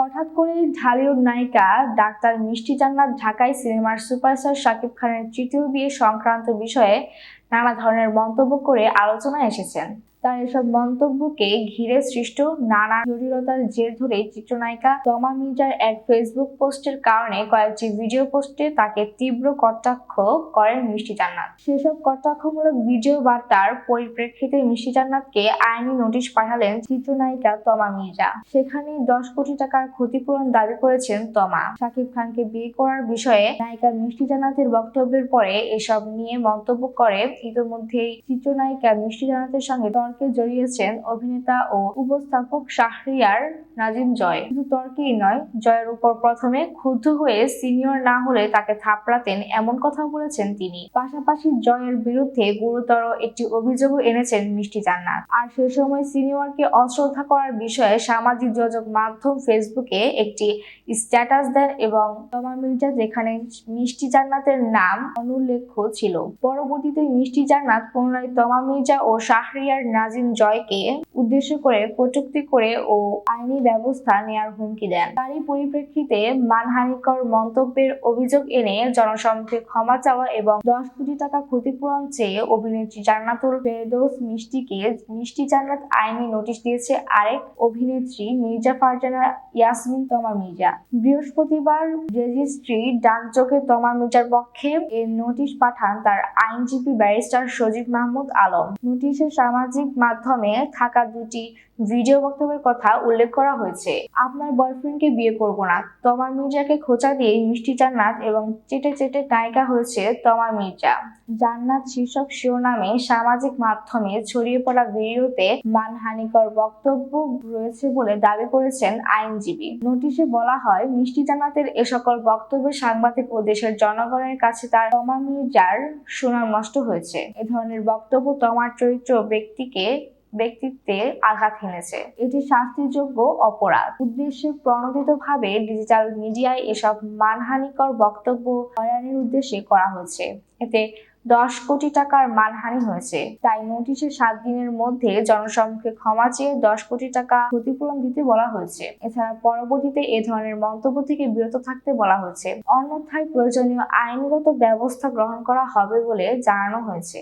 হঠাৎ করে ঢালিউড নায়িকা ডাক্তার মিষ্টি জান্নাত ঢাকায় সিনেমার সুপারস্টার শাকিব খানের তৃতীয় বিয়ে সংক্রান্ত বিষয়ে নানা ধরনের মন্তব্য করে আলোচনায় এসেছেন। তার এসব মন্তব্যকে ঘিরে সৃষ্ট নানা জটিলতার জের ধরে চিত্রনায়িকা তমা মির্জার এক ফেসবুক পোস্টের কারণে কয়েকটি ভিডিও পোস্টে তাকে তীব্র কটাক্ষ করেন মিষ্টি জান্নাত। সেসব কটাক্ষমূলক ভিডিও বার্তার পরিপ্রেক্ষিতে মিষ্টি জান্নাতকে আইনি নোটিশ পাঠালেন চিত্রনায়িকা তমা মির্জা। সেখানে 10 কোটি টাকার ক্ষতিপূরণ দাবি করেছেন তমা। শাকিব খানকে বিয়ে করার বিষয়ে নায়িকা মিষ্টি জান্নাতের বক্তব্যের পরে এসব নিয়ে মন্তব্য করে ইতোমধ্যেই চিত্রনায়িকা মিষ্টি জান্নাতের সঙ্গে তর্কে জড়িয়েছেন অভিনেতা ও উপস্থাপক শাহরিয়ার নাজিম জয়। শুধু তর্কেই নয়, জয়ের উপর প্রথমে ক্ষুব্ধ হয়ে সিনিয়র না হলে তাকে থাপড়াতেন এমন কথা বলেছেন তিনি। পাশাপাশি জয়ের বিরুদ্ধে গুরুতর একটি অভিযোগও এনেছেন মিষ্টি জান্নাত। আর সে সময় সিনিয়রকে অশ্রদ্ধা করার বিষয়ে সামাজিক যোগাযোগ মাধ্যম ফেসবুকে একটি স্ট্যাটাস দেন এবং তমা মির্জা, যেখানে মিষ্টি জান্নাতের নাম অনুল্লেখ্য ছিল। পরবর্তীতে মিষ্টি জান্নাত পুনরায় তমা মির্জা ও শাহরিয়ার নাজিম জয়কে উদ্দেশ্য করে কটূক্তি করে ও আইনি ব্যবস্থা নেয়ার হুমকি দেন। তারই পরিপ্রেক্ষিতে মানহানিকর মন্তব্যের অভিযোগ এনে জনসম্মুখে ক্ষমা চাওয়া এবং 10 কোটি টাকা ক্ষতিপূরণ চেয়ে অভিনেত্রী জান্নাতুল ফেরদৌস মিষ্টিকে মিষ্টি জান্নাত আইনি নোটিশ দিয়েছে আরেক অভিনেত্রী মির্জা ফারজানা ইয়াসমিন তমা মির্জা। বৃহস্পতিবার রেজিস্ট্রি ডাকযোগে তমা মির্জার পক্ষে এই নোটিশ পাঠান তার আইনজীবী ব্যারিস্টার সজীব মাহমুদ আলম। নোটিশে সামাজিক মাধ্যমে থাকা দুটি ভিডিও বক্তব্যের কথা উল্লেখ করা হয়েছে। আপনার বয়ফ্রেন্ডকে বিয়ে করব না, তমা মির্জাকে খোঁচা দিয়ে মিষ্টি জান্নাত এবং চেটে চেটে নায়িকা হয়েছে তমা মির্জা। জান্নাত শীর্ষক শিরোনামে সামাজিক মাধ্যমে ছড়িয়ে পড়া ভিডিওতে মানহানিকর বক্তব্য রয়েছে বলে দাবি করেছেন আইনজীবী। নোটিশে বলা হয়, মিষ্টি জান্নাতের এ সকল বক্তব্যে সাংবাদিক ও দেশের জনগণের কাছে তার তমা মির্জার সুনাম নষ্ট হয়েছে। এ ধরনের বক্তব্য তমার চরিত্র ব্যক্তিত্বে আঘাত হেনেছে। এটি শাস্তিযোগ্য অপরাধ। উদ্দেশ্যে প্রণোদিতভাবে ডিজিটাল মিডিয়ায় এসব মানহানিকর বক্তব্য হয়রানির উদ্দেশ্যে করা হয়েছে। এতে 10 কোটি টাকার মানহানি হয়েছে। তাই নোটিশে 7 দিনের মধ্যে জনসম্মুখে ক্ষমা চেয়ে 10 কোটি টাকা ক্ষতিপূরণ দিতে বলা হয়েছে। এছাড়া পরবর্তীতে এ ধরনের মন্তব্য থেকে বিরত থাকতে বলা হয়েছে। অন্যথায় প্রয়োজনীয় আইনগত ব্যবস্থা গ্রহণ করা হবে বলে জানানো হয়েছে।